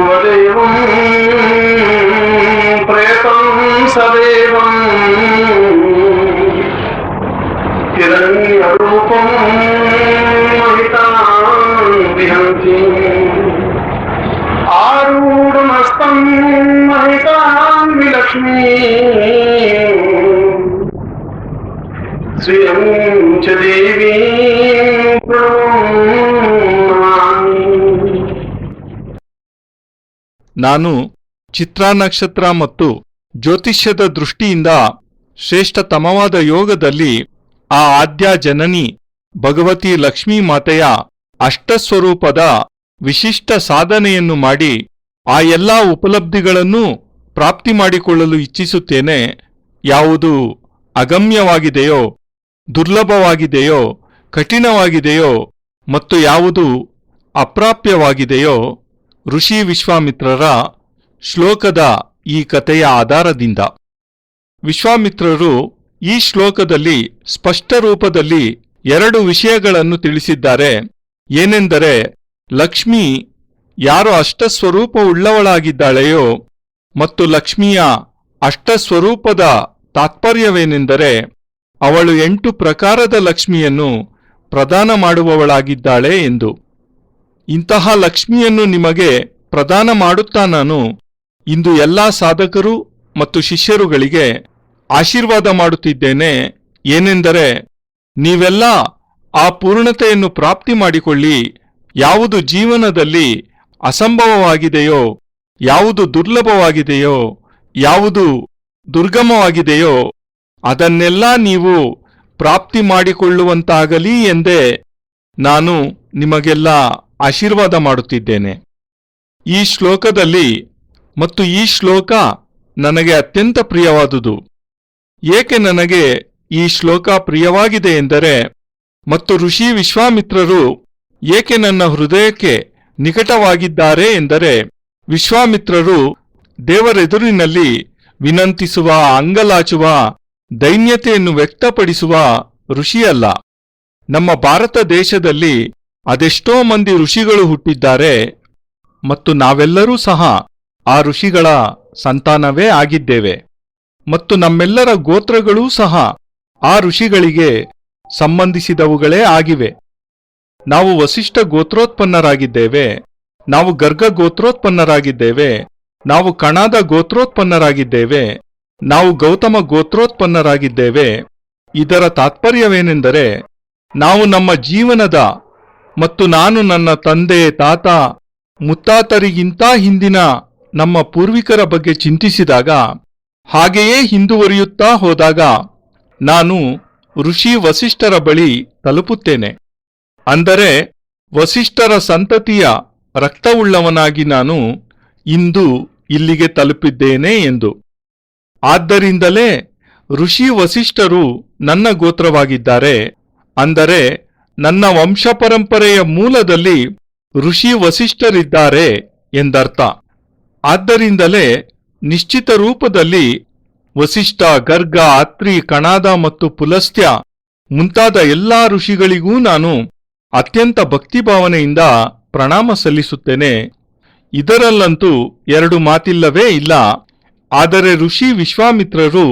ವದೇವಂ ಪ್ರೇತಂ ಸದೇವಂ ಹಿರಣ್ಯರೂಪಂ ಮಹಿತಾಂ ವಿಹಂತಿ ಆರೂಢಮಸ್ತಂ ಮಹಿತಾಂ ವಿಲಕ್ಷ್ಮೀ ಶ್ರಿಯಂ ಚ ದೇವೀಂ ಪ್ರಣಮಾಮಿ. ನಾನು ಚಿತ್ರಾ ನಕ್ಷತ್ರ ಮತ್ತು ಜ್ಯೋತಿಷ್ಯದ ದೃಷ್ಟಿಯಿಂದ ಶ್ರೇಷ್ಠತಮವಾದ ಯೋಗದಲ್ಲಿ ಆ ಆದ್ಯ ಜನನಿ ಭಗವತಿ ಲಕ್ಷ್ಮೀ ಮಾತೆಯ ಅಷ್ಟಸ್ವರೂಪದ ವಿಶಿಷ್ಟ ಸಾಧನೆಯನ್ನು ಮಾಡಿ ಆ ಎಲ್ಲಾ ಉಪಲಬ್ಧಿಗಳನ್ನೂ ಪ್ರಾಪ್ತಿ ಮಾಡಿಕೊಳ್ಳಲು ಇಚ್ಛಿಸುತ್ತೇನೆ. ಯಾವುದು ಅಗಮ್ಯವಾಗಿದೆಯೋ, ದುರ್ಲಭವಾಗಿದೆಯೋ, ಕಠಿಣವಾಗಿದೆಯೋ ಮತ್ತು ಯಾವುದು ಅಪ್ರಾಪ್ಯವಾಗಿದೆಯೋ ಋಷಿ ವಿಶ್ವಾಮಿತ್ರರ ಶ್ಲೋಕದ ಈ ಕಥೆಯ ಆಧಾರದಿಂದ. ವಿಶ್ವಾಮಿತ್ರರು ಈ ಶ್ಲೋಕದಲ್ಲಿ ಸ್ಪಷ್ಟ ರೂಪದಲ್ಲಿ 2 ವಿಷಯಗಳನ್ನು ತಿಳಿಸಿದ್ದಾರೆ. ಏನೆಂದರೆ, ಲಕ್ಷ್ಮಿ ಯಾರು ಅಷ್ಟಸ್ವರೂಪವುಳ್ಳವಳಾಗಿದ್ದಾಳೆಯೋ ಮತ್ತು ಲಕ್ಷ್ಮಿಯ ಅಷ್ಟಸ್ವರೂಪದ ತಾತ್ಪರ್ಯವೇನೆಂದರೆ ಅವಳು 8 ಪ್ರಕಾರದ ಲಕ್ಷ್ಮಿಯನ್ನು ಪ್ರದಾನ ಮಾಡುವವಳಾಗಿದ್ದಾಳೆ ಎಂದು. ಇಂತಹ ಲಕ್ಷ್ಮಿಯನ್ನು ನಿಮಗೆ ಪ್ರದಾನ ಮಾಡುತ್ತಾ ನಾನು ಇಂದು ಎಲ್ಲಾ ಸಾಧಕರು ಮತ್ತು ಶಿಷ್ಯರುಗಳಿಗೆ ಆಶೀರ್ವಾದ ಮಾಡುತ್ತಿದ್ದೇನೆ. ಏನೆಂದರೆ, ನೀವೆಲ್ಲ ಆ ಪೂರ್ಣತೆಯನ್ನು ಪ್ರಾಪ್ತಿ ಮಾಡಿಕೊಳ್ಳಿ. ಯಾವುದು ಜೀವನದಲ್ಲಿ ಅಸಂಭವವಾಗಿದೆಯೋ, ಯಾವುದು ದುರ್ಲಭವಾಗಿದೆಯೋ, ಯಾವುದು ದುರ್ಗಮವಾಗಿದೆಯೋ ಅದನ್ನೆಲ್ಲ ನೀವು ಪ್ರಾಪ್ತಿ ಮಾಡಿಕೊಳ್ಳುವಂತಾಗಲಿ ಎಂದೇ ನಾನು ನಿಮಗೆಲ್ಲ ಆಶೀರ್ವಾದ ಮಾಡುತ್ತಿದ್ದೇನೆ. ಈ ಶ್ಲೋಕದಲ್ಲಿ ಮತ್ತು ಈ ಶ್ಲೋಕ ನನಗೆ ಅತ್ಯಂತ ಪ್ರಿಯವಾದುದು. ಏಕೆ ನನಗೆ ಈ ಶ್ಲೋಕ ಪ್ರಿಯವಾಗಿದೆ ಎಂದರೆ, ಮತ್ತು ಋಷಿ ವಿಶ್ವಾಮಿತ್ರರು ಏಕೆ ನನ್ನ ಹೃದಯಕ್ಕೆ ನಿಕಟವಾಗಿದ್ದಾರೆ ಎಂದರೆ, ವಿಶ್ವಾಮಿತ್ರರು ದೇವರೆದುರಿನಲ್ಲಿ ವಿನಂತಿಸುವ, ಅಂಗಲಾಚುವ, ದೈನ್ಯತೆಯನ್ನು ವ್ಯಕ್ತಪಡಿಸುವ ಋಷಿಯಲ್ಲ. ನಮ್ಮ ಭಾರತ ದೇಶದಲ್ಲಿ ಅದೆಷ್ಟೋ ಮಂದಿ ಋಷಿಗಳು ಹುಟ್ಟಿದ್ದಾರೆ ಮತ್ತು ನಾವೆಲ್ಲರೂ ಸಹ ಆ ಋಷಿಗಳ ಸಂತಾನವೇ ಆಗಿದ್ದೇವೆ ಮತ್ತು ನಮ್ಮೆಲ್ಲರ ಗೋತ್ರಗಳೂ ಸಹ ಆ ಋಷಿಗಳಿಗೆ ಸಂಬಂಧಿಸಿದವುಗಳೇ ಆಗಿವೆ. ನಾವು ವಸಿಷ್ಠ ಗೋತ್ರೋತ್ಪನ್ನರಾಗಿದ್ದೇವೆ, ನಾವು ಗರ್ಗ ಗೋತ್ರೋತ್ಪನ್ನರಾಗಿದ್ದೇವೆ, ನಾವು ಕಣಾದ ಗೋತ್ರೋತ್ಪನ್ನರಾಗಿದ್ದೇವೆ, ನಾವು ಗೌತಮ ಗೋತ್ರೋತ್ಪನ್ನರಾಗಿದ್ದೇವೆ. ಇದರ ತಾತ್ಪರ್ಯವೇನೆಂದರೆ, ನಾವು ನಮ್ಮ ಜೀವನದ ಮತ್ತು ನಾನು ನನ್ನ ತಂದೆ, ತಾತ, ಮುತ್ತಾತರಿಗಿಂತ ಹಿಂದಿನ ನಮ್ಮ ಪೂರ್ವಿಕರ ಬಗ್ಗೆ ಚಿಂತಿಸಿದಾಗ, ಹಾಗೆಯೇ ಹಿಂದುವರಿಯುತ್ತಾ ಹೋದಾಗ ನಾನು ಋಷಿ ವಸಿಷ್ಠರ ಬಳಿ ತಲುಪುತ್ತೇನೆ. ಅಂದರೆ ವಸಿಷ್ಠರ ಸಂತತಿಯ ರಕ್ತವುಳ್ಳವನಾಗಿ ನಾನು ಇಂದು ಇಲ್ಲಿಗೆ ತಲುಪಿದ್ದೇನೆ ಎಂದು. ಆದ್ದರಿಂದಲೇ ಋಷಿ ವಸಿಷ್ಠರು ನನ್ನ ಗೋತ್ರವಾಗಿದ್ದಾರೆ. ಅಂದರೆ ನನ್ನ ವಂಶಪರಂಪರೆಯ ಮೂಲದಲ್ಲಿ ಋಷಿ ವಸಿಷ್ಠರಿದ್ದಾರೆ ಎಂದರ್ಥ. ಆದ್ದರಿಂದಲೇ ನಿಶ್ಚಿತ ರೂಪದಲ್ಲಿ ವಸಿಷ್ಠ, ಗರ್ಗ, ಅತ್ರಿ, ಕಣಾದ ಮತ್ತು ಪುಲಸ್ತ್ಯ ಮುಂತಾದ ಎಲ್ಲಾ ಋಷಿಗಳಿಗೂ ನಾನು ಅತ್ಯಂತ ಭಕ್ತಿಭಾವನೆಯಿಂದ ಪ್ರಣಾಮ ಸಲ್ಲಿಸುತ್ತೇನೆ. ಇದರಲ್ಲಂತೂ 2 ಮಾತಿಲ್ಲವೇ ಇಲ್ಲ. ಆದರೆ ಋಷಿ ವಿಶ್ವಾಮಿತ್ರರು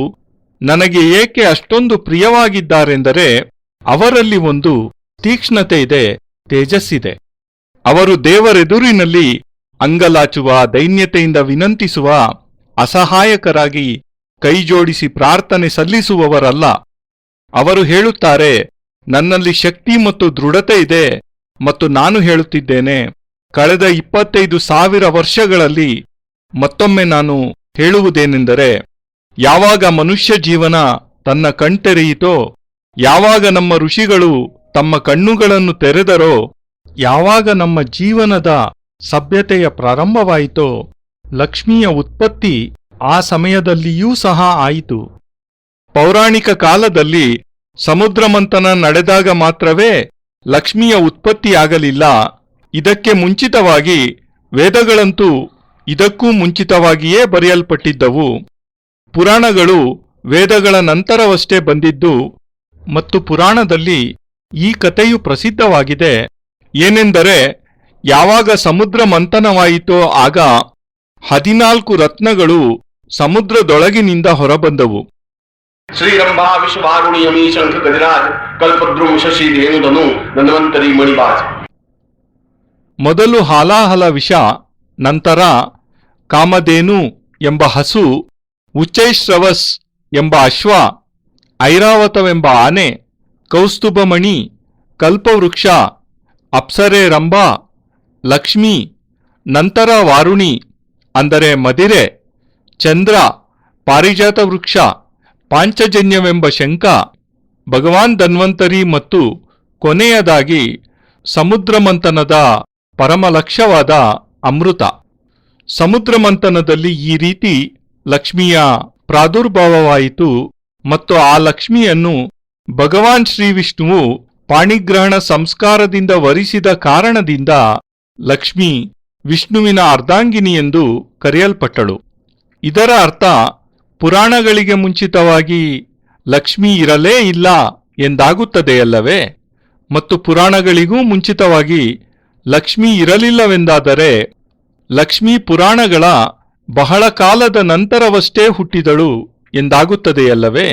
ನನಗೆ ಏಕೆ ಅಷ್ಟೊಂದು ಪ್ರಿಯವಾಗಿದ್ದಾರೆಂದರೆ, ಅವರಲ್ಲಿ ಒಂದು ತೀಕ್ಷ್ಣತೆ ಇದೆ, ತೇಜಸ್ಸಿದೆ. ಅವರು ದೇವರೆದುರಿನಲ್ಲಿ ಅಂಗಲಾಚುವ, ದೈನ್ಯತೆಯಿಂದ ವಿನಂತಿಸುವ, ಅಸಹಾಯಕರಾಗಿ ಕೈಜೋಡಿಸಿ ಪ್ರಾರ್ಥನೆ ಸಲ್ಲಿಸುವವರಲ್ಲ. ಅವರು ಹೇಳುತ್ತಾರೆ, ನನ್ನಲ್ಲಿ ಶಕ್ತಿ ಮತ್ತು ದೃಢತೆ ಇದೆ ಮತ್ತು ನಾನು ಹೇಳುತ್ತಿದ್ದೇನೆ. ಕಳೆದ 25,000 ವರ್ಷಗಳಲ್ಲಿ ಮತ್ತೊಮ್ಮೆ ನಾನು ಹೇಳುವುದೇನೆಂದರೆ, ಯಾವಾಗ ಮನುಷ್ಯ ಜೀವನ ತನ್ನ ಕಣ್ತೆರೆಯಿತೋ, ಯಾವಾಗ ನಮ್ಮ ಋಷಿಗಳು ತಮ್ಮ ಕಣ್ಣುಗಳನ್ನು ತೆರೆದರೋ, ಯಾವಾಗ ನಮ್ಮ ಜೀವನದ ಸಭ್ಯತೆಯ ಪ್ರಾರಂಭವಾಯಿತೋ, ಲಕ್ಷ್ಮಿಯ ಉತ್ಪತ್ತಿ ಆ ಸಮಯದಲ್ಲಿಯೂ ಸಹ ಆಯಿತು. ಪೌರಾಣಿಕ ಕಾಲದಲ್ಲಿ ಸಮುದ್ರ ಮಂಥನ ನಡೆದಾಗ ಮಾತ್ರವೇ ಲಕ್ಷ್ಮಿಯ ಉತ್ಪತ್ತಿಯಾಗಲಿಲ್ಲ. ಇದಕ್ಕೆ ಮುಂಚಿತವಾಗಿ ವೇದಗಳಂತೂ ಇದಕ್ಕೂ ಮುಂಚಿತವಾಗಿಯೇ ಬರೆಯಲ್ಪಟ್ಟಿದ್ದವು. ಪುರಾಣಗಳು ವೇದಗಳ ನಂತರವಷ್ಟೇ ಬಂದಿದ್ದು ಮತ್ತು ಪುರಾಣದಲ್ಲಿ ಈ ಕಥೆಯು ಪ್ರಸಿದ್ಧವಾಗಿದೆ. ಏನೆಂದರೆ, ಯಾವಾಗ ಸಮುದ್ರ ಮಂಥನವಾಯಿತೋ ಆಗ 14 ರತ್ನಗಳು ಸಮುದ್ರದೊಳಗಿನಿಂದ ಹೊರಬಂದವು. ಶ್ರೀರಂಭಾ ವಿಶ್ವವಾರುಣಿ ಯಮಿ ಶಂಖ ಗಜರಾಜ್ ಕಲ್ಪದ್ರುಮ್ ಶಶಿ ಧೇನುಧನು ಧನ್ವಂತರಿ ಮಣಿಬಾಜ್. ಮೊದಲು ಹಾಲಾಹಲ ವಿಷ, ನಂತರ ಕಾಮಧೇನು ಎಂಬ ಹಸು, ಉಚ್ಚೈಶ್ರವಸ್ ಎಂಬ ಅಶ್ವ, ಐರಾವತವೆಂಬ ಆನೆ, ಕೌಸ್ತುಭಮಣಿ, ಕಲ್ಪವೃಕ್ಷ, ಅಪ್ಸರೆ ರಂಭಾ, ಲಕ್ಷ್ಮಿ, ನಂತರ ವಾರುಣಿ ಅಂದರೆ ಮದಿರೆ, ಚಂದ್ರ, ಪಾರಿಜಾತ ವೃಕ್ಷ, ಪಾಂಚಜನ್ಯವೆಂಬ ಶಂಖ, ಭಗವಾನ್ ಧನ್ವಂತರಿ ಮತ್ತು ಕೊನೆಯದಾಗಿ ಸಮುದ್ರಮಂಥನದ ಪರಮಲಕ್ಷ್ಯವಾದ ಅಮೃತ. ಸಮುದ್ರಮಂಥನದಲ್ಲಿ ಈ ರೀತಿ ಲಕ್ಷ್ಮಿಯ ಪ್ರಾದುರ್ಭಾವವಾಯಿತು ಮತ್ತು ಆ ಲಕ್ಷ್ಮಿಯನ್ನು ಭಗವಾನ್ ಶ್ರೀವಿಷ್ಣುವು ಪಾಣಿಗ್ರಹಣ ಸಂಸ್ಕಾರದಿಂದ ವರಿಸಿದ ಕಾರಣದಿಂದ ಲಕ್ಷ್ಮಿ ವಿಷ್ಣುವಿನ ಅರ್ಧಾಂಗಿನಿ ಎಂದು ಕರೆಯಲ್ಪಟ್ಟಳು. ಇದರ ಅರ್ಥ ಪುರಾಣಗಳಿಗೆ ಮುಂಚಿತವಾಗಿ ಲಕ್ಷ್ಮಿ ಇರಲೇ ಇಲ್ಲ ಎಂದಾಗುತ್ತದೆಯಲ್ಲವೇ? ಮತ್ತು ಪುರಾಣಗಳಿಗೂ ಮುಂಚಿತವಾಗಿ ಲಕ್ಷ್ಮಿ ಇರಲಿಲ್ಲವೆಂದಾದರೆ ಲಕ್ಷ್ಮೀ ಪುರಾಣಗಳ ಬಹಳ ಕಾಲದ ನಂತರವಷ್ಟೇ ಹುಟ್ಟಿದಳು ಎಂದಾಗುತ್ತದೆಯಲ್ಲವೇ?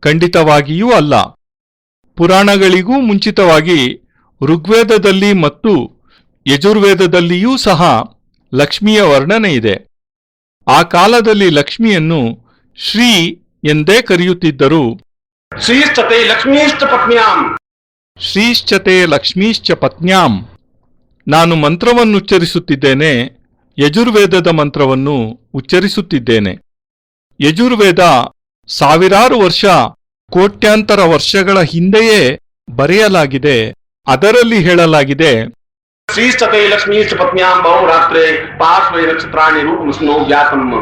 ಖಂಡಿತವಾಗಿಯೂ ಅಲ್ಲ. ಪುರಾಣಗಳಿಗೂ ಮುಂಚಿತವಾಗಿ ಋಗ್ವೇದದಲ್ಲಿ ಮತ್ತು ಯಜುರ್ವೇದದಲ್ಲಿಯೂ ಸಹ ಲಕ್ಷ್ಮಿಯ ವರ್ಣನೆ ಇದೆ. ಆ ಕಾಲದಲ್ಲಿ ಲಕ್ಷ್ಮಿಯನ್ನು ಶ್ರೀ ಎಂದೇ ಕರೆಯುತ್ತಿದ್ದರು. ಶ್ರೀಶ್ಚತೆ ಲಕ್ಷ್ಮೀಶ್ಚ ಪತ್ನ್ಯಾಂ. ಶ್ರೀಶ್ಚತೆ ಲಕ್ಷ್ಮೀಶ್ಚ ಪತ್ನ್ಯಾಂ. ನಾನು ಮಂತ್ರವನ್ನುಚ್ಚರಿಸುತ್ತಿದ್ದೇನೆ, ಯಜುರ್ವೇದದ ಮಂತ್ರವನ್ನು ಉಚ್ಚರಿಸುತ್ತಿದ್ದೇನೆ. ಯಜುರ್ವೇದ ಸಾವಿರಾರು ವರ್ಷ, ಕೋಟ್ಯಾಂತರ ವರ್ಷಗಳ ಹಿಂದೆಯೇ ಬರೆಯಲಾಗಿದೆ. ಅದರಲ್ಲಿ ಹೇಳಲಾಗಿದೆ, ಶ್ರೀಶ್ಚತೆ ಲಕ್ಷ್ಮೀಶ್ಚ ಪತ್ನ್ಯಾಂ ಬಹುರಾತ್ರೆ ಪಾರ್ಶ್ವೇ ನಕ್ಷತ್ರಾಣಿ ರೂಪಮಸ್ನೋ ವ್ಯಾತಂ.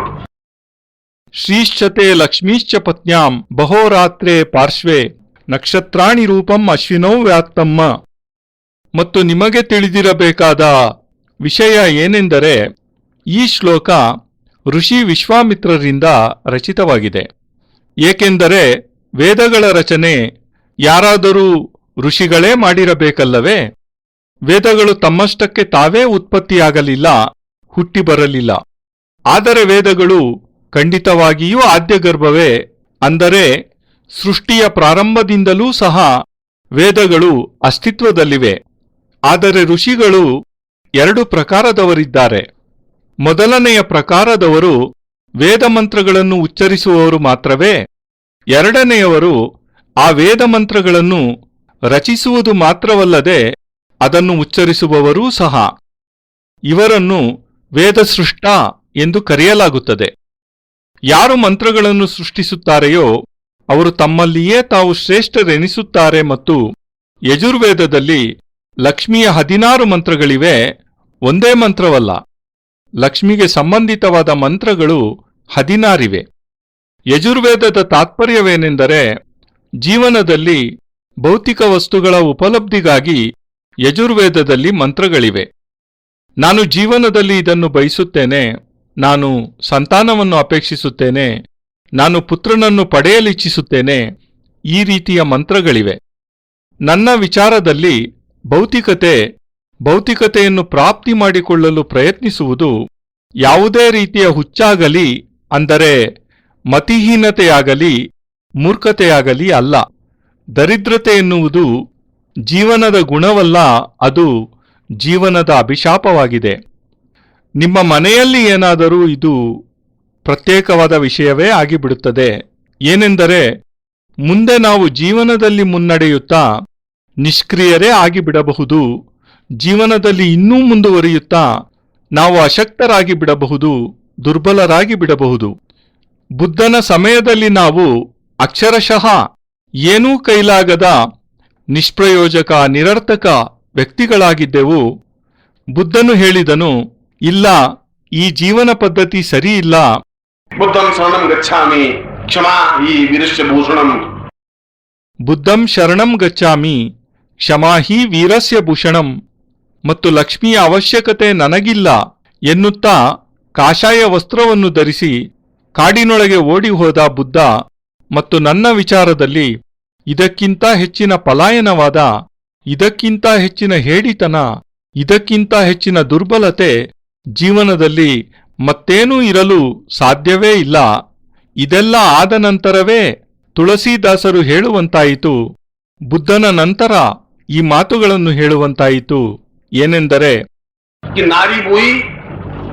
ಶ್ರೀಶ್ಚತೆ ಲಕ್ಷ್ಮೀಶ್ಚ ಪತ್ನ್ಯಾಂ ಬಹೋರಾತ್ರೆ ಪಾರ್ಶ್ವೇ ನಕ್ಷತ್ರಾಣಿ ರೂಪಂ ಅಶ್ವಿನೋ ವ್ಯಾತ್ತಮ್ಮ. ಮತ್ತು ನಿಮಗೆ ತಿಳಿದಿರಬೇಕಾದ ವಿಷಯ ಏನೆಂದರೆ ಈ ಶ್ಲೋಕ ಋಷಿ ವಿಶ್ವಾಮಿತ್ರರಿಂದ ರಚಿತವಾಗಿದೆ. ಏಕೆಂದರೆ ವೇದಗಳ ರಚನೆ ಯಾರಾದರೂ ಋಷಿಗಳೇ ಮಾಡಿರಬೇಕಲ್ಲವೇ? ವೇದಗಳು ತಮ್ಮಷ್ಟಕ್ಕೆ ತಾವೇ ಉತ್ಪತ್ತಿಯಾಗಲಿಲ್ಲ, ಹುಟ್ಟಿ ಬರಲಿಲ್ಲ. ಆದರೆ ವೇದಗಳು ಖಂಡಿತವಾಗಿಯೂ ಆದ್ಯಗರ್ಭವೇ. ಅಂದರೆ ಸೃಷ್ಟಿಯ ಪ್ರಾರಂಭದಿಂದಲೂ ಸಹ ವೇದಗಳು ಅಸ್ತಿತ್ವದಲ್ಲಿವೆ. ಆದರೆ ಋಷಿಗಳು 2 ಪ್ರಕಾರದವರಿದ್ದಾರೆ. ಮೊದಲನೆಯ ಪ್ರಕಾರದವರು ವೇದಮಂತ್ರಗಳನ್ನು ಉಚ್ಚರಿಸುವವರು ಮಾತ್ರವೇ. ಎರಡನೆಯವರು ಆ ವೇದಮಂತ್ರಗಳನ್ನು ರಚಿಸುವುದು ಮಾತ್ರವಲ್ಲದೆ ಅದನ್ನು ಉಚ್ಚರಿಸುವವರೂ ಸಹ. ಇವರನ್ನು ವೇದಸೃಷ್ಟ ಎಂದು ಕರೆಯಲಾಗುತ್ತದೆ. ಯಾರು ಮಂತ್ರಗಳನ್ನು ಸೃಷ್ಟಿಸುತ್ತಾರೆಯೋ ಅವರು ತಮ್ಮಲ್ಲಿಯೇ ತಾವು ಶ್ರೇಷ್ಠರೆನಿಸುತ್ತಾರೆ. ಮತ್ತು ಯಜುರ್ವೇದದಲ್ಲಿ ಲಕ್ಷ್ಮಿಯ 16 ಮಂತ್ರಗಳಿವೆ, ಒಂದೇ ಮಂತ್ರವಲ್ಲ. ಲಕ್ಷ್ಮಿಗೆ ಸಂಬಂಧಿತವಾದ ಮಂತ್ರಗಳು 16 ಯಜುರ್ವೇದದ ತಾತ್ಪರ್ಯವೇನೆಂದರೆ ಜೀವನದಲ್ಲಿ ಭೌತಿಕ ವಸ್ತುಗಳ ಉಪಲಬ್ಧಿಗಾಗಿ ಯಜುರ್ವೇದದಲ್ಲಿ ಮಂತ್ರಗಳಿವೆ. ನಾನು ಜೀವನದಲ್ಲಿ ಇದನ್ನು ಬಯಸುತ್ತೇನೆ, ನಾನು ಸಂತಾನವನ್ನು ಅಪೇಕ್ಷಿಸುತ್ತೇನೆ, ನಾನು ಪುತ್ರನನ್ನು ಪಡೆಯಲಿಚ್ಛಿಸುತ್ತೇನೆ, ಈ ರೀತಿಯ ಮಂತ್ರಗಳಿವೆ. ನನ್ನ ವಿಚಾರದಲ್ಲಿ ಭೌತಿಕತೆಯನ್ನು ಪ್ರಾಪ್ತಿ ಮಾಡಿಕೊಳ್ಳಲು ಪ್ರಯತ್ನಿಸುವುದು ಯಾವುದೇ ರೀತಿಯ ಹುಚ್ಚಾಗಲಿ, ಅಂದರೆ ಮತಿಹೀನತೆಯಾಗಲಿ ಮೂರ್ಖತೆಯಾಗಲಿ ಅಲ್ಲ. ದರಿದ್ರತೆ ಎನ್ನುವುದು ಜೀವನದ ಗುಣವಲ್ಲ, ಅದು ಜೀವನದ ಅಭಿಶಾಪವಾಗಿದೆ. ನಿಮ್ಮ ಮನೆಯಲ್ಲಿ ಏನಾದರೂ ಇದು ಪ್ರತ್ಯೇಕವಾದ ವಿಷಯವೇ ಆಗಿಬಿಡುತ್ತದೆ. ಏನೆಂದರೆ ಮುಂದೆ ನಾವು ಜೀವನದಲ್ಲಿ ಮುನ್ನಡೆಯುತ್ತಾ ನಿಷ್ಕ್ರಿಯರೇ ಆಗಿಬಿಡಬಹುದು. ಜೀವನದಲ್ಲಿ ಇನ್ನೂ ಮುಂದುವರಿಯುತ್ತಾ ನಾವು ಅಶಕ್ತರಾಗಿ ಬಿಡಬಹುದು, ದುರ್ಬಲರಾಗಿ ಬಿಡಬಹುದು. ಬುದ್ಧನ ಸಮಯದಲ್ಲಿ ನಾವು ಅಕ್ಷರಶಃ ಏನೂ ಕೈಲಾಗದ ನಿಷ್ಪ್ರಯೋಜಕ ನಿರರ್ಥಕ ವ್ಯಕ್ತಿಗಳಾಗಿದ್ದೆವು. ಬುದ್ಧನು ಹೇಳಿದನು, ಇಲ್ಲ, ಈ ಜೀವನ ಪದ್ಧತಿ ಸರಿಯಿಲ್ಲ. ಬುದ್ಧಂ ಶರಣಂ ಗಚ್ಛಾಮಿ ಕ್ಷಮಾ ಹಿ ವೀರಸ್ಯ ಭೂಷಣಂ. ಬುದ್ಧಂ ಶರಣಂ ಗಚ್ಛಾಮಿ ಕ್ಷಮಾ ಹಿ ವೀರಸ್ಯ ಭೂಷಣಂ. ಮತ್ತು ಲಕ್ಷ್ಮಿಯ ಅವಶ್ಯಕತೆ ನನಗಿಲ್ಲ ಎನ್ನುತ್ತಾ ಕಾಷಾಯ ವಸ್ತ್ರವನ್ನು ಧರಿಸಿ ಕಾಡಿನೊಳಗೆ ಓಡಿ ಹೋದ ಬುದ್ಧ. ಮತ್ತು ನನ್ನ ವಿಚಾರದಲ್ಲಿ ಇದಕ್ಕಿಂತ ಹೆಚ್ಚಿನ ಪಲಾಯನವಾದ, ಇದಕ್ಕಿಂತ ಹೆಚ್ಚಿನ ಹೇಡಿತನ ಇದಕ್ಕಿಂತ ಹೆಚ್ಚಿನ ದುರ್ಬಲತೆ ಜೀವನದಲ್ಲಿ ಮತ್ತೇನೂ ಇರಲು ಸಾಧ್ಯವೇ ಇಲ್ಲ. ಇದೆಲ್ಲ ಆದ ನಂತರವೇ ತುಳಸೀದಾಸರು ಹೇಳುವಂತಾಯಿತು, ಬುದ್ಧನ ನಂತರ ಈ ಮಾತುಗಳನ್ನು ಹೇಳುವಂತಾಯಿತು. ಏನೆಂದರೆ, कि नारी बोई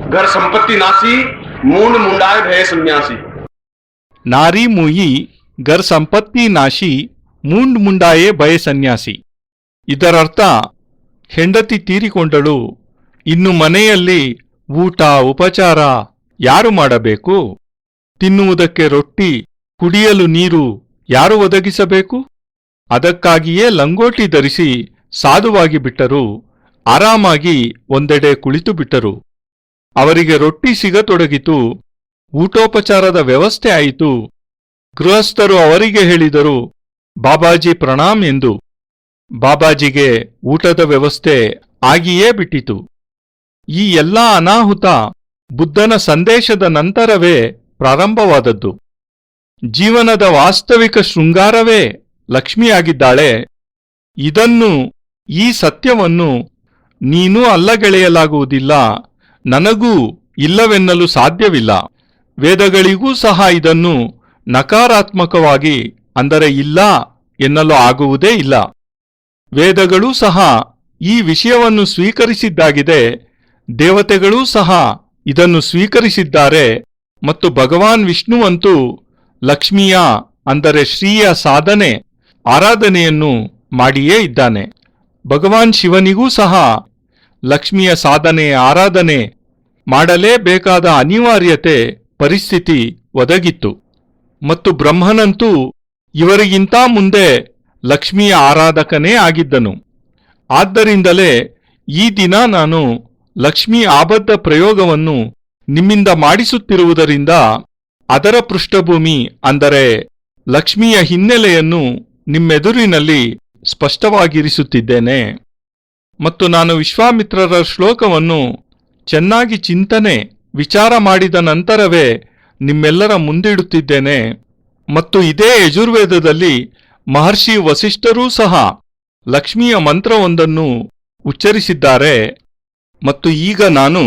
घर संपत्ति नासी मूंड मुंडाए भय सन्यासी. ನಾರಿ ಮೂಯಿ ಗರ್ ಸಂಪತ್ತಿ ನಾಶಿ ಮೂಂಡ್ ಮುಂಡಾಯೇ ಭಯ ಸನ್ಯಾಸಿ. ಇದರರ್ಥ, ಹೆಂಡತಿ ತೀರಿಕೊಂಡಳು, ಇನ್ನು ಮನೆಯಲ್ಲಿ ಊಟ ಉಪಚಾರ ಯಾರು ಮಾಡಬೇಕು? ತಿನ್ನುವುದಕ್ಕೆ ರೊಟ್ಟಿ, ಕುಡಿಯಲು ನೀರು ಯಾರು ಒದಗಿಸಬೇಕು? ಅದಕ್ಕಾಗಿಯೇ ಲಂಗೋಟಿ ಧರಿಸಿ ಸಾಧುವಾಗಿ ಬಿಟ್ಟರು, ಆರಾಮಾಗಿ ಒಂದೆಡೆ ಕುಳಿತು ಬಿಟ್ಟರು. ಅವರಿಗೆ ರೊಟ್ಟಿ ಸಿಗತೊಡಗಿತು, ಊಟೋಪಚಾರದ ವ್ಯವಸ್ಥೆ ಆಯಿತು. ಗೃಹಸ್ಥರು ಅವರಿಗೆ ಹೇಳಿದರು, ಬಾಬಾಜಿ ಪ್ರಣಾಮ್ ಎಂದು. ಬಾಬಾಜಿಗೆ ಊಟದ ವ್ಯವಸ್ಥೆ ಆಗಿಯೇ ಬಿಟ್ಟಿತು. ಈ ಎಲ್ಲ ಅನಾಹುತ ಬುದ್ಧನ ಸಂದೇಶದ ನಂತರವೇ ಪ್ರಾರಂಭವಾದದ್ದು. ಜೀವನದ ವಾಸ್ತವಿಕ ಶೃಂಗಾರವೇ ಲಕ್ಷ್ಮಿಯಾಗಿದ್ದಾಳೆ. ಇದನ್ನು, ಈ ಸತ್ಯವನ್ನು ನೀನೂ ಅಲ್ಲಗೆಳೆಯಲಾಗುವುದಿಲ್ಲ, ನನಗೂ ಇಲ್ಲವೆನ್ನಲು ಸಾಧ್ಯವಿಲ್ಲ. ವೇದಗಳಿಗೂ ಸಹ ಇದನ್ನು ನಕಾರಾತ್ಮಕವಾಗಿ, ಅಂದರೆ ಇಲ್ಲ ಎನ್ನಲು ಆಗುವುದೇ ಇಲ್ಲ. ವೇದಗಳೂ ಸಹ ಈ ವಿಷಯವನ್ನು ಸ್ವೀಕರಿಸಿದ್ದಾಗಿದೆ, ದೇವತೆಗಳೂ ಸಹ ಇದನ್ನು ಸ್ವೀಕರಿಸಿದ್ದಾರೆ. ಮತ್ತು ಭಗವಾನ್ ವಿಷ್ಣುವಂತೂ ಲಕ್ಷ್ಮಿಯ, ಅಂದರೆ ಶ್ರೀಯ ಸಾಧನೆ, ಆರಾಧನೆಯನ್ನು ಮಾಡಿಯೇ ಇದ್ದಾನೆ. ಭಗವಾನ್ ಶಿವನಿಗೂ ಸಹ ಲಕ್ಷ್ಮಿಯ ಸಾಧನೆ ಆರಾಧನೆ ಮಾಡಲೇಬೇಕಾದ ಅನಿವಾರ್ಯತೆ ಪರಿಸ್ಥಿತಿ ಒದಗಿತ್ತು. ಮತ್ತು ಬ್ರಹ್ಮನಂತೂ ಇವರಿಗಿಂತ ಮುಂದೆ ಲಕ್ಷ್ಮಿಯ ಆರಾಧಕನೇ ಆಗಿದ್ದನು. ಆದ್ದರಿಂದಲೇ ಈ ದಿನ ನಾನು ಲಕ್ಷ್ಮೀ ಆಬದ್ಧ ಪ್ರಯೋಗವನ್ನು ನಿಮ್ಮಿಂದ ಮಾಡಿಸುತ್ತಿರುವುದರಿಂದ ಅದರ ಪೃಷ್ಠಭೂಮಿ, ಅಂದರೆ ಲಕ್ಷ್ಮಿಯ ಹಿನ್ನೆಲೆಯನ್ನು ನಿಮ್ಮೆದುರಿನಲ್ಲಿ ಸ್ಪಷ್ಟವಾಗಿರಿಸುತ್ತಿದ್ದೇನೆ. ಮತ್ತು ನಾನು ವಿಶ್ವಾಮಿತ್ರರ ಶ್ಲೋಕವನ್ನು ಚೆನ್ನಾಗಿ ಚಿಂತನೆ ವಿಚಾರ ಮಾಡಿದ ನಂತರವೇ ನಿಮ್ಮೆಲ್ಲರ ಮುಂದಿಡುತ್ತಿದ್ದೇನೆ. ಮತ್ತು ಇದೇ ಯಜುರ್ವೇದದಲ್ಲಿ ಮಹರ್ಷಿ ವಸಿಷ್ಠರೂ ಸಹ ಲಕ್ಷ್ಮಿಯ ಮಂತ್ರವೊಂದನ್ನು ಉಚ್ಚರಿಸಿದ್ದಾರೆ. ಮತ್ತು ಈಗ ನಾನು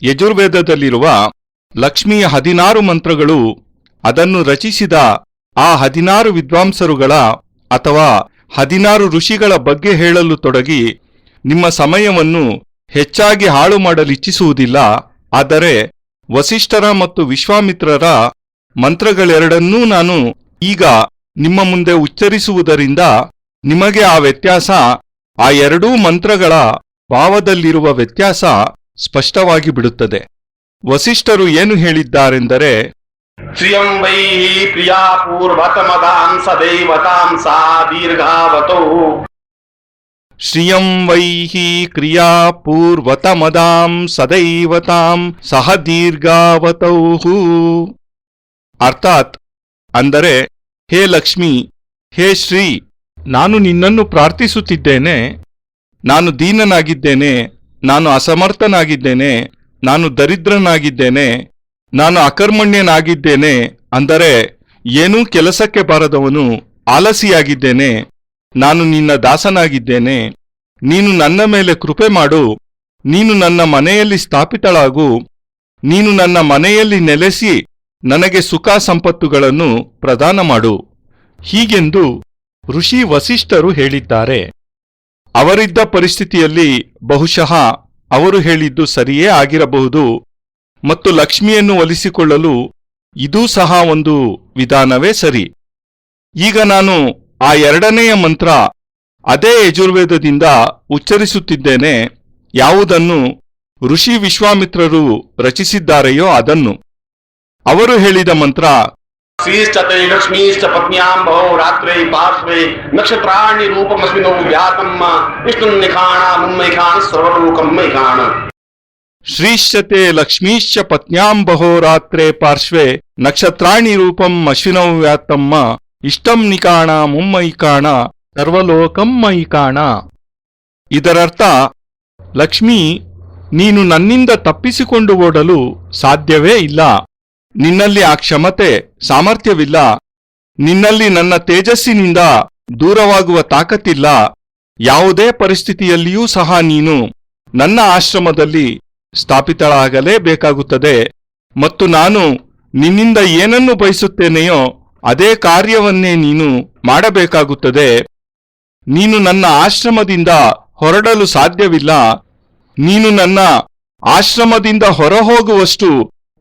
ಯಜುರ್ವೇದದಲ್ಲಿರುವ ಲಕ್ಷ್ಮಿಯ 16 ಮಂತ್ರಗಳು, ಅದನ್ನು ರಚಿಸಿದ ಆ 16 ವಿದ್ವಾಂಸರುಗಳ ಅಥವಾ 16 ಋಷಿಗಳ ಬಗ್ಗೆ ಹೇಳಲು ತೊಡಗಿ ನಿಮ್ಮ ಸಮಯವನ್ನು ಹೆಚ್ಚಾಗಿ ಹಾಳು ಮಾಡಲಿಚ್ಛಿಸುವುದಿಲ್ಲ. ಆದರೆ ವಸಿಷ್ಠರ ಮತ್ತು ವಿಶ್ವಾಮಿತ್ರರ ಮಂತ್ರಗಳೆರಡನ್ನೂ ನಾನು ಈಗ ನಿಮ್ಮ ಮುಂದೆ ಉಚ್ಚರಿಸುವುದರಿಂದ ನಿಮಗೆ ಆ ವ್ಯತ್ಯಾಸ, ಆ ಎರಡೂ ಮಂತ್ರಗಳ ಭಾವದಲ್ಲಿರುವ ವ್ಯತ್ಯಾಸ ಸ್ಪಷ್ಟವಾಗಿ ಬಿಡುತ್ತದೆ. ವಸಿಷ್ಠರು ಏನು ಹೇಳಿದ್ದಾರೆಂದರೆ, ಶ್ರಿಯಂ ವೈ ಪ್ರಿಯಾ ಪೂರ್ವತಮದಾಂ ಸದೈವತಾಂ ಸಾ ದೀರ್ಘಾವತೋ. ಶ್ರಿಯಂ ವೈಹಿ ಕ್ರಿಯಾ ಪೂರ್ವತಮದಾಂ ಸದೈವತಾಂ ಸಹ ದೀರ್ಘಾವತೌ. ಅರ್ಥಾತ್, ಅಂದರೆ ಹೇ ಲಕ್ಷ್ಮಿ, ಹೇ ಶ್ರೀ, ನಾನು ನಿನ್ನನ್ನು ಪ್ರಾರ್ಥಿಸುತ್ತಿದ್ದೇನೆ. ನಾನು ದೀನನಾಗಿದ್ದೇನೆ, ನಾನು ಅಸಮರ್ಥನಾಗಿದ್ದೇನೆ, ನಾನು ದರಿದ್ರನಾಗಿದ್ದೇನೆ, ನಾನು ಅಕರ್ಮಣ್ಯನಾಗಿದ್ದೇನೆ, ಅಂದರೆ ಏನೂ ಕೆಲಸಕ್ಕೆ ಬಾರದವನು, ಆಲಸಿಯಾಗಿದ್ದೇನೆ. ನಾನು ನಿನ್ನ ದಾಸನಾಗಿದ್ದೇನೆ. ನೀನು ನನ್ನ ಮೇಲೆ ಕೃಪೆ ಮಾಡು. ನೀನು ನನ್ನ ಮನೆಯಲ್ಲಿ ಸ್ಥಾಪಿತಳಾಗು. ನೀನು ನನ್ನ ಮನೆಯಲ್ಲಿ ನೆಲೆಸಿ ನನಗೆ ಸುಖ ಸಂಪತ್ತುಗಳನ್ನು ಪ್ರದಾನ ಮಾಡು. ಹೀಗೆಂದು ಋಷಿ ವಸಿಷ್ಠರು ಹೇಳಿದ್ದಾರೆ. ಅವರಿದ್ದ ಪರಿಸ್ಥಿತಿಯಲ್ಲಿ ಬಹುಶಃ ಅವರು ಹೇಳಿದ್ದು ಸರಿಯೇ ಆಗಿರಬಹುದು. ಮತ್ತು ಲಕ್ಷ್ಮಿಯನ್ನು ಒಲಿಸಿಕೊಳ್ಳಲು ಇದೂ ಸಹ ಒಂದು ವಿಧಾನವೇ ಸರಿ. ಈಗ ನಾನು ಆ ಎರಡನೆಯ ಮಂತ್ರ ಅದೇ ಯಜುರ್ವೇದದಿಂದ ಉಚ್ಚರಿಸುತ್ತಿದ್ದೇನೆ. ಯಾವುದನ್ನು ಋಷಿ ವಿಶ್ವಾಮಿತ್ರರು ರಚಿಸಿದ್ದಾರೆಯೋ ಅದನ್ನು. ಅವರು ಹೇಳಿದ ಮಂತ್ರ, ಶ್ರೀಶ್ಚತೆ ಲಕ್ಷ್ಮೀಶ್ಚ ಪತ್ನ್ಯಾಂ ಭವೋ ರಾತ್ರೇ ಪಾರ್ಶ್ವೇ ನಕ್ಷತ್ರಾಣಿ ರೂಪಮಸ್ಮಿನೋ ವ್ಯಾತಮ್ಮ ವಿಷ್ಣುನ್ನಿಖಾಣ ಮುಮ್ಮೈಖಾಣ ಸರ್ವಲೋಕಂ ಮೈಖಾಣ. ಶ್ರೀಶ್ಚತೆ ಲಕ್ಷ್ಮೀಶ್ಚ ಪತ್ನ್ಯಾಂ ಬಹೋ ರಾತ್ರೇ ಪಾರ್ಶ್ವೇ ನಕ್ಷತ್ರಾಣಿ ರೂಪಂ ಅಶ್ವಿನೌ ವ್ಯಾತಮ್ಮ ಇಷ್ಟಂ ನಿಕಾಣ ಮುಮ್ಮೈಕಾಣ ಸರ್ವಲೋಕಂ ಮೈಕಾಣ. ಇದರರ್ಥ, ಲಕ್ಷ್ಮೀ, ನೀನು ನನ್ನಿಂದ ತಪ್ಪಿಸಿಕೊಂಡು ಓಡಲು ಸಾಧ್ಯವೇ ಇಲ್ಲ. ನಿನ್ನಲ್ಲಿ ಆ ಕ್ಷಮತೆ ಸಾಮರ್ಥ್ಯವಿಲ್ಲ. ನಿನ್ನಲ್ಲಿ ನನ್ನ ತೇಜಸ್ಸಿನಿಂದ ದೂರವಾಗುವ ತಾಕತ್ತಿಲ್ಲ. ಯಾವುದೇ ಪರಿಸ್ಥಿತಿಯಲ್ಲಿಯೂ ಸಹ ನೀನು ನನ್ನ ಆಶ್ರಮದಲ್ಲಿ ಸ್ಥಾಪಿತಳಾಗಲೇಬೇಕಾಗುತ್ತದೆ ಮತ್ತು ನಾನು ನಿನ್ನಿಂದ ಏನನ್ನು ಬಯಸುತ್ತೇನೆಯೋ ಅದೇ ಕಾರ್ಯವನ್ನೇ ನೀನು ಮಾಡಬೇಕಾಗುತ್ತದೆ. ನೀನು ನನ್ನ ಆಶ್ರಮದಿಂದ ಹೊರಡಲು ಸಾಧ್ಯವಿಲ್ಲ. ನೀನು ನನ್ನ ಆಶ್ರಮದಿಂದ ಹೊರಹೋಗುವಷ್ಟು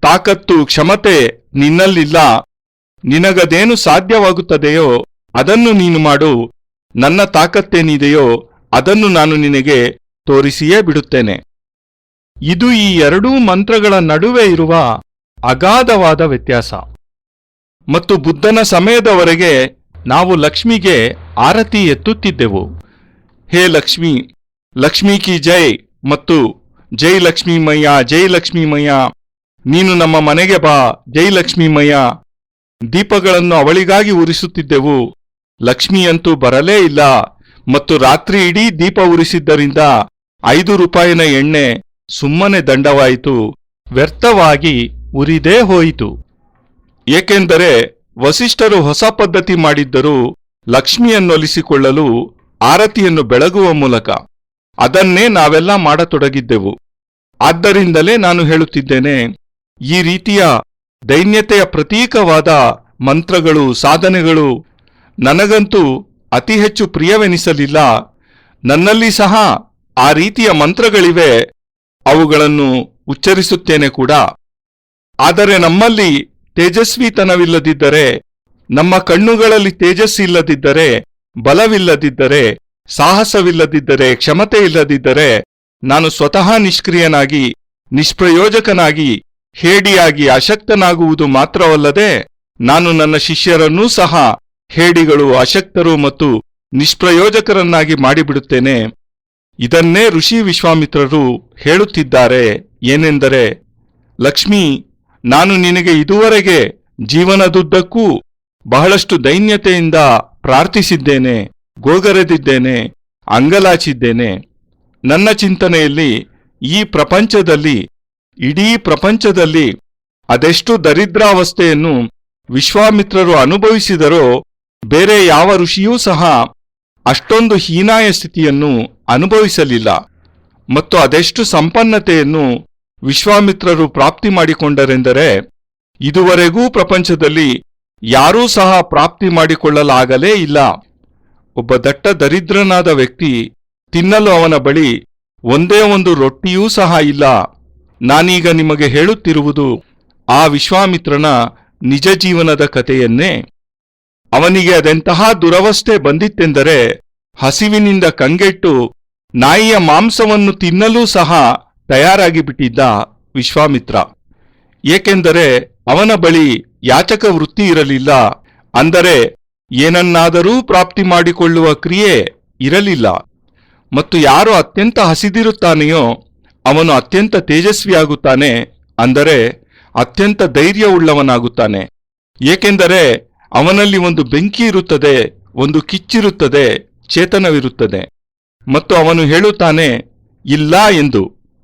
ತಾಕತ್ತು ಕ್ಷಮತೆ ನಿನ್ನಲ್ಲಿಲ್ಲ. ನಿನಗದೇನು ಸಾಧ್ಯವಾಗುತ್ತದೆಯೋ ಅದನ್ನು ನೀನು ಮಾಡು. ನನ್ನ ತಾಕತ್ತೇನಿದೆಯೋ ಅದನ್ನು ನಾನು ನಿನಗೆ ತೋರಿಸಿಯೇ ಬಿಡುತ್ತೇನೆ. ಇದು ಈ ಎರಡೂ ಮಂತ್ರಗಳ ನಡುವೆ ಇರುವ ಅಗಾಧವಾದ ವ್ಯತ್ಯಾಸ. ಮತ್ತು ಬುದ್ಧನ ಸಮಯದವರೆಗೆ ನಾವು ಲಕ್ಷ್ಮಿಗೆ ಆರತಿ ಎತ್ತುತ್ತಿದ್ದೆವು. ಹೇ ಲಕ್ಷ್ಮಿ, ಲಕ್ಷ್ಮೀ ಕಿ ಜೈ ಮತ್ತು ಜೈ ಲಕ್ಷ್ಮೀಮಯ್ಯ, ಜೈ ಲಕ್ಷ್ಮೀಮಯ್ಯ, ನೀನು ನಮ್ಮ ಮನೆಗೆ ಬಾ, ಜೈ ಲಕ್ಷ್ಮೀಮಯ್ಯ. ದೀಪಗಳನ್ನು ಅವಳಿಗಾಗಿ ಉರಿಸುತ್ತಿದ್ದೆವು. ಲಕ್ಷ್ಮಿಯಂತೂ ಬರಲೇ ಇಲ್ಲ. ಮತ್ತು ರಾತ್ರಿ ಇಡೀ ದೀಪ ಉರಿಸಿದ್ದರಿಂದ 5 ರೂಪಾಯಿನ ಎಣ್ಣೆ ಸುಮ್ಮನೆ ದಂಡವಾಯಿತು, ವ್ಯರ್ಥವಾಗಿ ಉರಿದೇ ಹೋಯಿತು. ಏಕೆಂದರೆ ವಸಿಷ್ಠರು ಹೊಸ ಪದ್ಧತಿ ಮಾಡಿದ್ದರು, ಲಕ್ಷ್ಮಿಯನ್ನೊಲಿಸಿಕೊಳ್ಳಲು ಆರತಿಯನ್ನು ಬೆಳಗುವ ಮೂಲಕ. ಅದನ್ನೇ ನಾವೆಲ್ಲ ಮಾಡತೊಡಗಿದ್ದೆವು. ಆದ್ದರಿಂದಲೇ ನಾನು ಹೇಳುತ್ತಿದ್ದೇನೆ, ಈ ರೀತಿಯ ದೈನ್ಯತೆಯ ಪ್ರತೀಕವಾದ ಮಂತ್ರಗಳು, ಸಾಧನೆಗಳು ನನಗಂತೂ ಅತಿ ಹೆಚ್ಚು ಪ್ರಿಯವೆನಿಸಲಿಲ್ಲ. ನನ್ನಲ್ಲಿ ಸಹ ಆ ರೀತಿಯ ಮಂತ್ರಗಳಿವೆ, ಅವುಗಳನ್ನು ಉಚ್ಚರಿಸುತ್ತೇನೆ ಕೂಡ. ಆದರೆ ನಮ್ಮಲ್ಲಿ ತೇಜಸ್ವಿತನವಿಲ್ಲದಿದ್ದರೆ, ನಮ್ಮ ಕಣ್ಣುಗಳಲ್ಲಿ ತೇಜಸ್ಸಿಲ್ಲದಿದ್ದರೆ, ಬಲವಿಲ್ಲದಿದ್ದರೆ, ಸಾಹಸವಿಲ್ಲದಿದ್ದರೆ, ಕ್ಷಮತೆ ಇಲ್ಲದಿದ್ದರೆ, ನಾನು ಸ್ವತಃ ನಿಷ್ಕ್ರಿಯನಾಗಿ, ನಿಷ್ಪ್ರಯೋಜಕನಾಗಿ, ಹೇಡಿಯಾಗಿ ಅಶಕ್ತನಾಗುವುದು ಮಾತ್ರವಲ್ಲದೆ ನಾನು ನನ್ನ ಶಿಷ್ಯರನ್ನೂ ಸಹ ಹೇಡಿಗಳು, ಅಶಕ್ತರು ಮತ್ತು ನಿಷ್ಪ್ರಯೋಜಕರನ್ನಾಗಿ ಮಾಡಿಬಿಡುತ್ತೇನೆ. ಇದನ್ನೇ ಋಷಿ ವಿಶ್ವಾಮಿತ್ರರು ಹೇಳುತ್ತಿದ್ದಾರೆ. ಏನೆಂದರೆ, ಲಕ್ಷ್ಮೀ, ನಾನು ನಿನಗೆ ಇದುವರೆಗೆ ಜೀವನದುದ್ದಕ್ಕೂ ಬಹಳಷ್ಟು ದೈನ್ಯತೆಯಿಂದ ಪ್ರಾರ್ಥಿಸಿದ್ದೇನೆ, ಗೋಗರೆದಿದ್ದೇನೆ, ಅಂಗಲಾಚಿದ್ದೇನೆ. ನನ್ನ ಚಿಂತನೆಯಲ್ಲಿ ಈ ಪ್ರಪಂಚದಲ್ಲಿ, ಇಡೀ ಪ್ರಪಂಚದಲ್ಲಿ ಅದೆಷ್ಟು ದರಿದ್ರಾವಸ್ಥೆಯನ್ನು ವಿಶ್ವಾಮಿತ್ರರು ಅನುಭವಿಸಿದರೋ ಬೇರೆ ಯಾವ ಋಷಿಯೂ ಸಹ ಅಷ್ಟೊಂದು ಹೀನಾಯ ಸ್ಥಿತಿಯನ್ನು ಅನುಭವಿಸಲಿಲ್ಲ. ಮತ್ತು ಅದೆಷ್ಟು ಸಂಪನ್ನತೆಯನ್ನು ವಿಶ್ವಾಮಿತ್ರರು ಪ್ರಾಪ್ತಿ ಮಾಡಿಕೊಂಡರೆಂದರೆ ಇದುವರೆಗೂ ಪ್ರಪಂಚದಲ್ಲಿ ಯಾರೂ ಸಹ ಪ್ರಾಪ್ತಿ ಮಾಡಿಕೊಳ್ಳಲಾಗಲೇ ಇಲ್ಲ. ಒಬ್ಬ ದಟ್ಟ ದರಿದ್ರನಾದ ವ್ಯಕ್ತಿ ತಿನ್ನಲು ಅವನ ಬಳಿ ಒಂದೇ ಒಂದು ರೊಟ್ಟಿಯೂ ಸಹ ಇಲ್ಲ. ನಾನೀಗ ನಿಮಗೆ ಹೇಳುತ್ತಿರುವುದು ಆ ವಿಶ್ವಾಮಿತ್ರನ ನಿಜ ಜೀವನದ ಕಥೆಯನ್ನೇ. ಅವನಿಗೆ ಅದೆಂತಹ ದುರವಸ್ಥೆ ಬಂದಿತ್ತೆಂದರೆ ಹಸಿವಿನಿಂದ ಕಂಗೆಟ್ಟು ನಾಯಿಯ ಮಾಂಸವನ್ನು ತಿನ್ನಲೂ ಸಹ ತಯಾರಾಗಿ ಬಿಟ್ಟಿದ್ದ ವಿಶ್ವಾಮಿತ್ರ. ಏಕೆಂದರೆ ಅವನ ಬಳಿ ಯಾಚಕ ವೃತ್ತಿ ಇರಲಿಲ್ಲ, ಅಂದರೆ ಏನನ್ನಾದರೂ ಪ್ರಾಪ್ತಿ ಮಾಡಿಕೊಳ್ಳುವ ಕ್ರಿಯೆ ಇರಲಿಲ್ಲ. ಮತ್ತು ಯಾರು ಅತ್ಯಂತ ಹಸಿದಿರುತ್ತಾನೆಯೋ ಅವನು ಅತ್ಯಂತ ತೇಜಸ್ವಿಯಾಗುತ್ತಾನೆ, ಅಂದರೆ ಅತ್ಯಂತ ಧೈರ್ಯವುಳ್ಳವನಾಗುತ್ತಾನೆ. ಏಕೆಂದರೆ ಅವನಲ್ಲಿ ಒಂದು ಬೆಂಕಿ ಇರುತ್ತದೆ, ಒಂದು ಕಿಚ್ಚಿರುತ್ತದೆ, ಚೇತನವಿರುತ್ತದೆ. ಮತ್ತು ಅವನು ಹೇಳುತ್ತಾನೆ ಇಲ್ಲ ಎಂದು,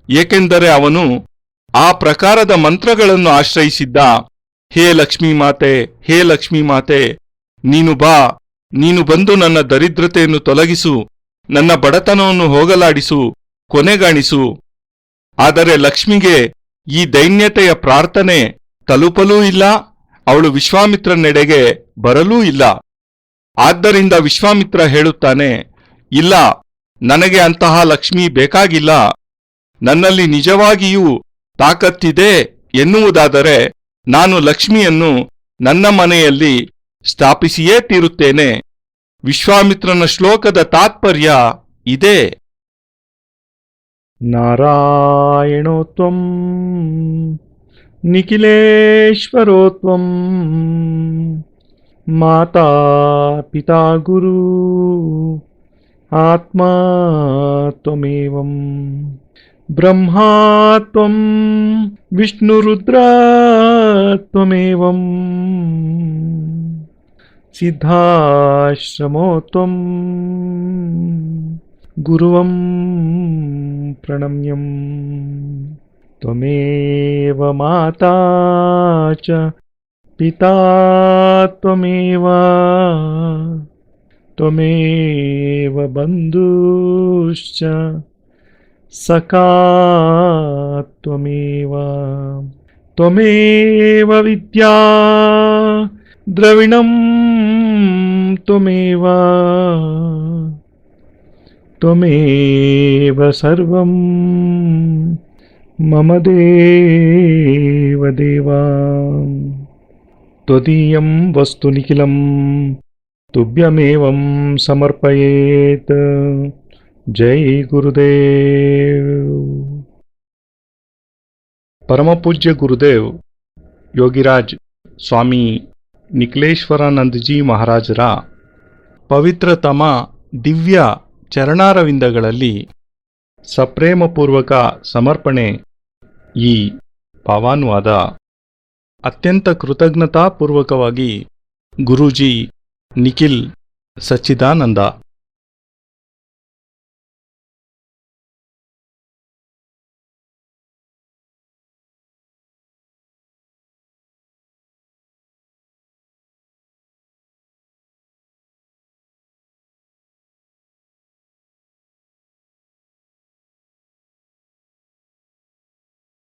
ಏಕೆಂದರೆ ಅವನು ಆ ಪ್ರಕಾರದ ಮಂತ್ರಗಳನ್ನು ಆಶ್ರಯಿಸಿದ್ದ. ಹೇ ಲಕ್ಷ್ಮೀ ಮಾತೆ, ಹೇ ಲಕ್ಷ್ಮೀ ಮಾತೆ, ನೀನು ಬಾ, ನೀನು ಬಂದು ನನ್ನ ದರಿದ್ರತೆಯನ್ನು ತೊಲಗಿಸು, ನನ್ನ ಬಡತನವನ್ನು ಹೋಗಲಾಡಿಸು, ಕೊನೆಗಾಣಿಸು. ಆದರೆ ಲಕ್ಷ್ಮಿಗೆ ಈ ದೈನ್ಯತೆಯ ಪ್ರಾರ್ಥನೆ ತಲುಪಲೂ ಇಲ್ಲ, ಅವಳು ವಿಶ್ವಾಮಿತ್ರನೆಡೆಗೆ ಬರಲೂ ಇಲ್ಲ. ಆದ್ದರಿಂದ ವಿಶ್ವಾಮಿತ್ರ ಹೇಳುತ್ತಾನೆ, ಇಲ್ಲ, ನನಗೆ ಅಂತಹ ಲಕ್ಷ್ಮಿ ಬೇಕಾಗಿಲ್ಲ. ನನ್ನಲ್ಲಿ ನಿಜವಾಗಿಯೂ ತಾಕತ್ತಿದೆ ಎನ್ನುವುದಾದರೆ ನಾನು ಲಕ್ಷ್ಮಿಯನ್ನು ನನ್ನ ಮನೆಯಲ್ಲಿ ಸ್ಥಾಪಿಸಿಯೇ ತೀರುತ್ತೇನೆ. ವಿಶ್ವಾಮಿತ್ರನ ಶ್ಲೋಕದ ತಾತ್ಪರ್ಯ ಇದೇ. ನಾರಾಯಣೋತ್ವಂ ನಿಖಿಲೇಶ್ವರೋತ್ವಂ ಮಾತಾ ಪಿತಾ ಗುರು ಆತ್ಮ ತ್ವಮೇವಂ ಬ್ರಹ್ಮಾ ತ್ವಂ ವಿಷ್ಣುರುದ್ರ ತ್ವಮೇವಂ ಸಿದ್ಧಾಶ್ರಮೋ ತ್ವಂ ಗುರುವಂ ಪ್ರಣಮ್ಯಂ ತ್ವಮೇವ ಮಾತಾ ಚ ಪಿತಾ ತ್ವಮೇವ ತ್ವಮೇವ ಬಂಧುಶ್ಚ सखा त्वमेव त्वमेव विद्या द्रविणं त्वमेव त्वमेव सर्वं मम देवदेवा त्वदीयं वस्तु निखिलं तुभ्यमेवं समर्पयेत् जय गुरुदेव ಪರಮಪೂಜ್ಯ ಗುರುದೇವ್ ಯೋಗಿರಾಜ್ ಸ್ವಾಮಿ ನಿಖಿಲೇಶ್ವರಾನಂದಜಿ ಮಹಾರಾಜರ ಪವಿತ್ರತಮ ದಿವ್ಯ ಚರಣಾರವಿಂದಗಳಲ್ಲಿ ಸಪ್ರೇಮಪೂರ್ವಕ ಸಮರ್ಪಣೆ ಈ ಭಾವಾನುವಾದ ಅತ್ಯಂತ ಕೃತಜ್ಞತಾಪೂರ್ವಕವಾಗಿ ಗುರೂಜಿ ನಿಖಿಲ್ ಸಚ್ಚಿದಾನಂದ